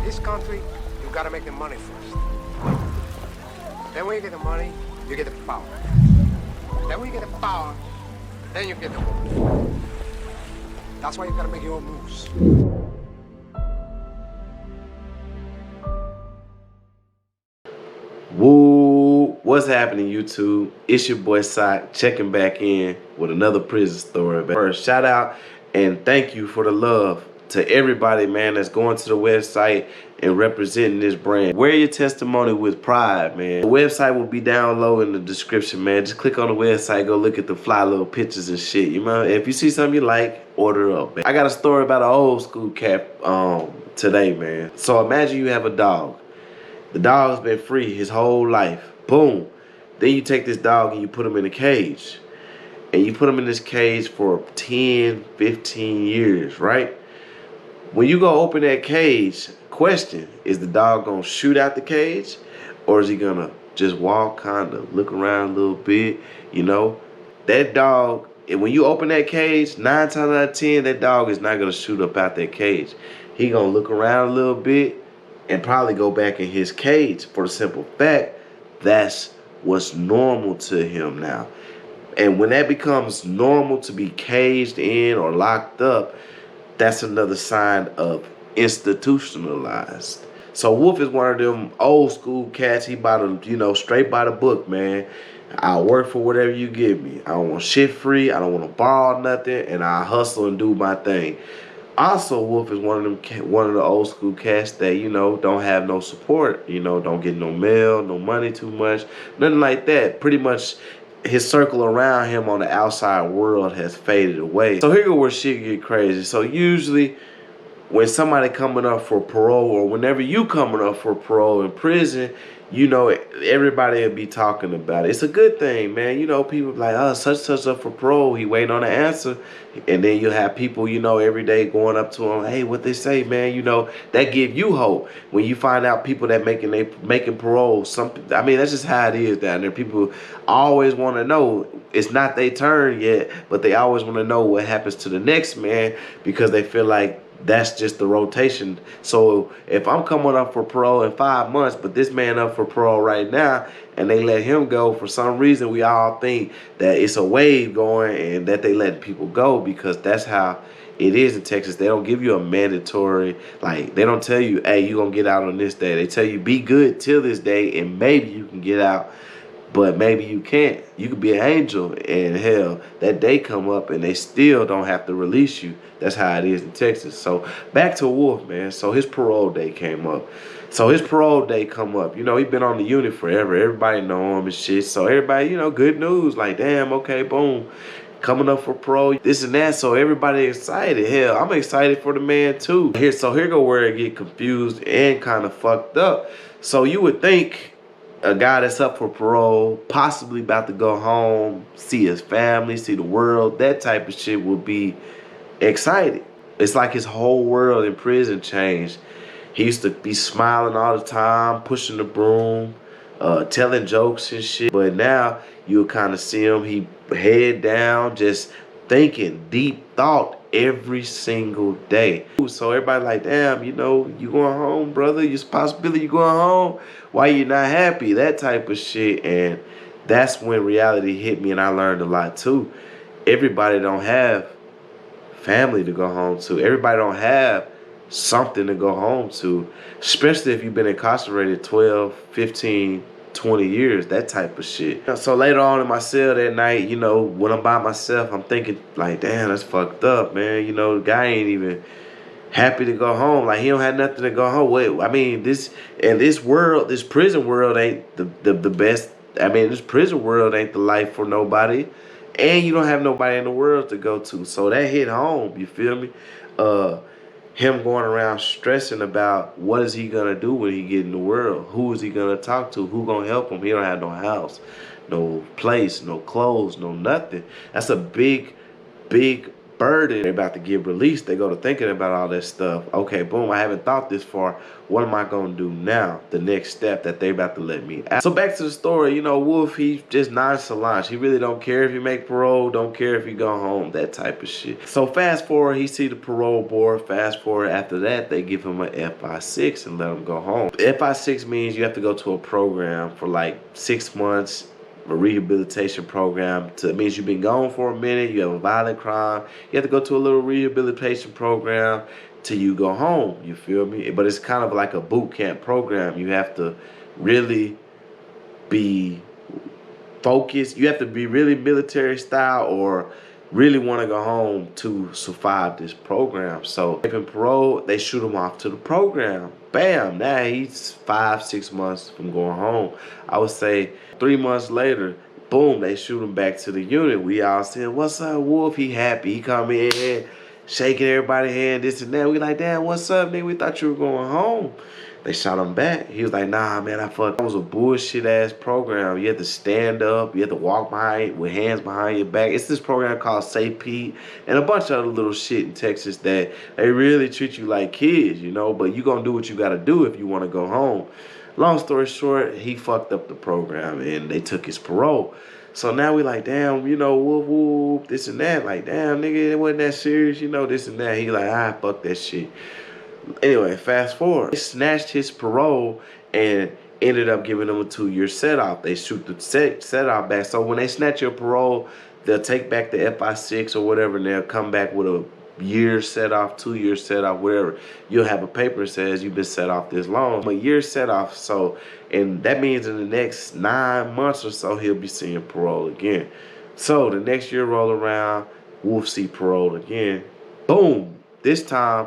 This country, you gotta make the money first. Then when you get the money, you get the power. Then when you get the power, then you get the wealth. That's why you gotta make your own moves. Woo! What's happening, YouTube? It's your boy Sock checking back in with another prison story. But first, shout out and thank you for the love to everybody, man, that's going to the website and representing this brand. Wear your testimony with pride, man. The website will be down low in the description, man. Just click on the website, go look at the fly little pictures and shit. You know, if you see something you like, order up, man. I got a story about an old school cat today, man. So imagine you have a dog. The dog's been free his whole life. Boom. Then you take this dog and you put him in a cage. And you put him in this cage for 10, 15 years, right? When you go open that cage, question, is the dog going to shoot out the cage? Or is he going to just walk, kind of look around a little bit, you know? That dog, and when you open that cage, 9 times out of 10, that dog is not going to shoot up out that cage. He going to look around a little bit and probably go back in his cage for the simple fact that's what's normal to him now. And when that becomes normal to be caged in or locked up, that's another sign of institutionalized. So Wolf is one of them old school cats. He by the, you know, straight by the book, man. I'll work for whatever you give me. I don't want shit free. I don't want to borrow nothing, and I hustle and do my thing. Also, Wolf is one of the old school cats that, you know, don't have no support. You know, don't get no mail, no money too much, nothing like that. Pretty much his circle around him on the outside world has faded away. So here go where shit get crazy. So usually when somebody coming up for parole, or whenever you coming up for parole in prison, you know, everybody will be talking about it. It's a good thing, man. You know, people be like, oh, such up for parole. He waiting on an answer. And then you have people, you know, every day going up to him, hey, what they say, man, you know, that give you hope. When you find out people that making parole, I mean, that's just how it is down there. People always want to know. It's not their turn yet, but they always want to know what happens to the next man, because they feel like that's just the rotation. So if I'm coming up for parole in 5 months, but this man up for parole right now, and they let him go, for some reason we all think that it's a wave going and that they let people go, because that's how it is in Texas. They don't give you a mandatory, like, they don't tell you, hey, you're gonna get out on this day. They tell you be good till this day and maybe you can get out, but maybe you can't. You could be an angel, and hell, that day come up and they still don't have to release you. That's how it is in Texas. So back to Wolf, man. So his parole day came up. So his parole day come up. You know, he been on the unit forever. Everybody know him and shit. So everybody, you know, good news. Like, damn, okay, boom. Coming up for parole, this and that. So everybody excited. Hell, I'm excited for the man too. So here go where it get confused and kind of fucked up. So you would think a guy that's up for parole, possibly about to go home, see his family, see the world, that type of shit would be excited. It's like his whole world in prison changed. He used to be smiling all the time, pushing the broom, telling jokes and shit. But now you'll kind of see him, he head down, just thinking, deep thought every single day. So everybody like, damn, you know, you going home, brother? It's a possibility you going home. Why you not happy? That type of shit. And that's when reality hit me, and I learned a lot too. Everybody don't have family to go home to. Everybody don't have something to go home to, especially if you've been incarcerated 12, 15, 20 years, that type of shit. So later on in my cell that night, you know, when I'm by myself, I'm thinking like, damn, that's fucked up, man. You know, the guy ain't even happy to go home. Like, he don't have nothing to go home with. I mean, this world, this prison world ain't the best. I mean, this prison world ain't the life for nobody. And you don't have nobody in the world to go to. So that hit home, you feel me? Him going around stressing about what is he gonna do when he get in the world? Who is he gonna talk to? Who gonna help him? He don't have no house, no place, no clothes, no nothing. That's a big burden. They're about to get released. They go to thinking about all that stuff. Okay, boom, I haven't thought this far. What am I gonna do now? The next step that they about to let me out. So back to the story, you know, Wolf, he just nonchalant. He really don't care if you make parole, don't care if you go home, that type of shit. So fast forward, he see the parole board. Fast forward, after that, they give him an FI6 and let him go home. FI6 means you have to go to a program for like 6 months, a rehabilitation program. It means you've been gone for a minute, you have a violent crime, you have to go to a little rehabilitation program till you go home, you feel me? But it's kind of like a boot camp program. You have to really be focused. You have to be really military style or really want to go home to survive this program. So if in parole, they shoot him off to the program. Bam, now he's 5-6 months from going home. I would say 3 months later, boom, they shoot him back to the unit. We all saying, what's up, Wolf? He happy. He come in, shaking everybody's hand, this and that. We like, damn, what's up, nigga? We thought you were going home. They shot him back. He was like, nah, man, I fucked. That was a bullshit-ass program. You had to stand up. You had to walk behind with hands behind your back. It's this program called Safe Pete and a bunch of other little shit in Texas that they really treat you like kids, you know, but you gonna do what you gotta do if you want to go home. Long story short, he fucked up the program and they took his parole. So now we like, damn, you know, whoop, whoop, this and that. Like, damn, nigga, it wasn't that serious, you know, this and that. He like, fuck that shit. Anyway, fast forward. They snatched his parole and ended up giving him a 2-year set-off. They shoot the set-off back. So when they snatch your parole, they'll take back the FI6 or whatever, and they'll come back with a year set-off, 2-year set-off, whatever. You'll have a paper that says you've been set off this long. A year set-off, so, and that means in the next 9 months or so, he'll be seeing parole again. So the next year roll around, Wolf see parole again. Boom. This time,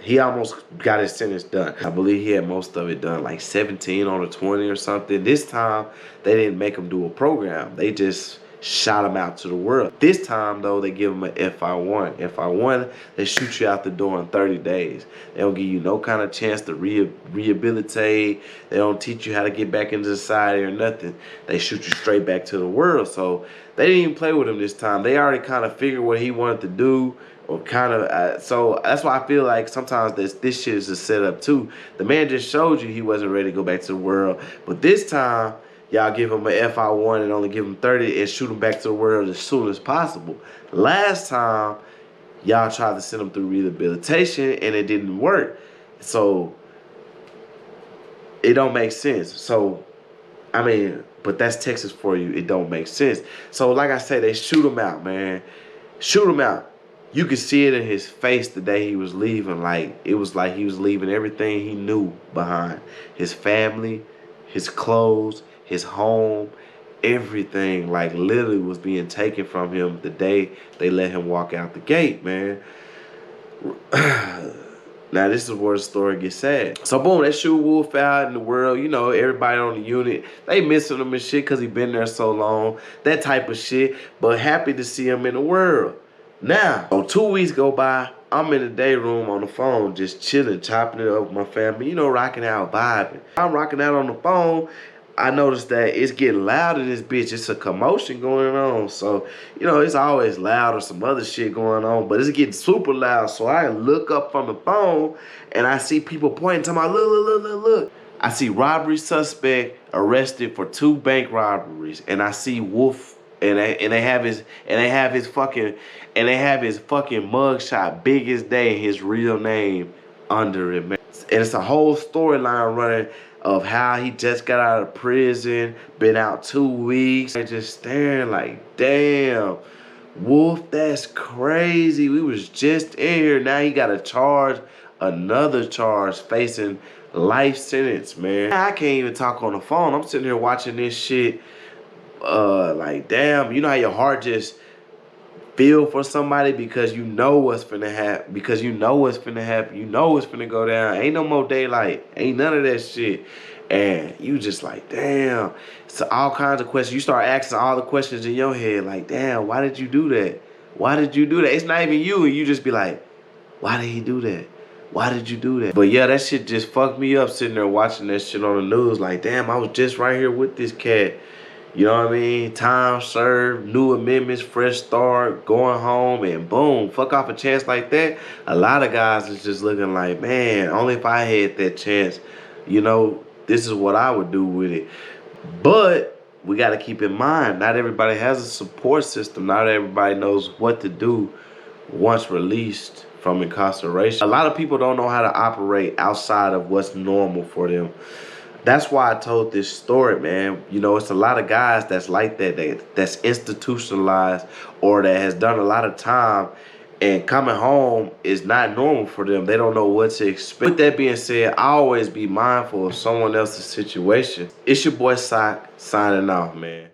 he almost got his sentence done. I believe he had most of it done, like 17 on a 20 or something. This time, they didn't make him do a program. They just shot him out to the world. This time, though, they give him an FI1. FI1, they shoot you out the door in 30 days. They don't give you no kind of chance to rehabilitate. They don't teach you how to get back into society or nothing. They shoot you straight back to the world. So they didn't even play with him this time. They already kind of figured what he wanted to do. Or kind of, so that's why I feel like sometimes this shit is a setup too. The man just showed you he wasn't ready to go back to the world. But this time, y'all give him an FI1 and only give him 30 and shoot him back to the world as soon as possible. Last time, y'all tried to send him through rehabilitation and it didn't work. So, it don't make sense. So, I mean, but that's Texas for you. It don't make sense. So, like I said, they shoot him out, man. Shoot him out. You could see it in his face the day he was leaving. Like, it was like he was leaving everything he knew behind. His family, his clothes, his home, everything, like, literally was being taken from him the day they let him walk out the gate, man. Now, this is where the story gets sad. So, boom, they shoot Wolf out in the world. You know, everybody on the unit, they missing him and shit because he been there so long. That type of shit. But happy to see him in the world. Now, so 2 weeks go by, I'm in the day room on the phone, just chilling, chopping it up with my family, you know, rocking out, vibing. I'm rocking out on the phone. I noticed that it's getting loud in this bitch. It's a commotion going on. So, you know, it's always loud or some other shit going on, but it's getting super loud. So I look up from the phone and I see people pointing to my look. I see robbery suspect arrested for 2 bank robberies, and I see Wolf. And they have his fucking mugshot, biggest day, his real name under it, man. And it's a whole storyline running of how he just got out of prison, been out 2 weeks. They're just staring like, damn, Wolf, that's crazy. We was just in here. Now he got a charge, another charge, facing life sentence, man. I can't even talk on the phone. I'm sitting here watching this shit. Like, damn, you know how your heart just feel for somebody because you know what's finna happen, because you know what's finna happen, you know what's finna go down. Ain't no more daylight, ain't none of that shit. And you just like, damn. So all kinds of questions. You start asking all the questions in your head, like, damn, why did you do that? Why did you do that? It's not even you, and you just be like, why did he do that? Why did you do that? But yeah, that shit just fucked me up sitting there watching that shit on the news. Like, damn, I was just right here with this cat. You know what I mean? Time served, new amendments, fresh start, going home, and boom, fuck off a chance like that. A lot of guys is just looking like, man, only if I had that chance, you know, this is what I would do with it. But we got to keep in mind, not everybody has a support system. Not everybody knows what to do once released from incarceration. A lot of people don't know how to operate outside of what's normal for them. That's why I told this story, man. You know, it's a lot of guys that's like that, that's institutionalized or that has done a lot of time, and coming home is not normal for them. They don't know what to expect. With that being said, I always be mindful of someone else's situation. It's your boy Sock signing off, man.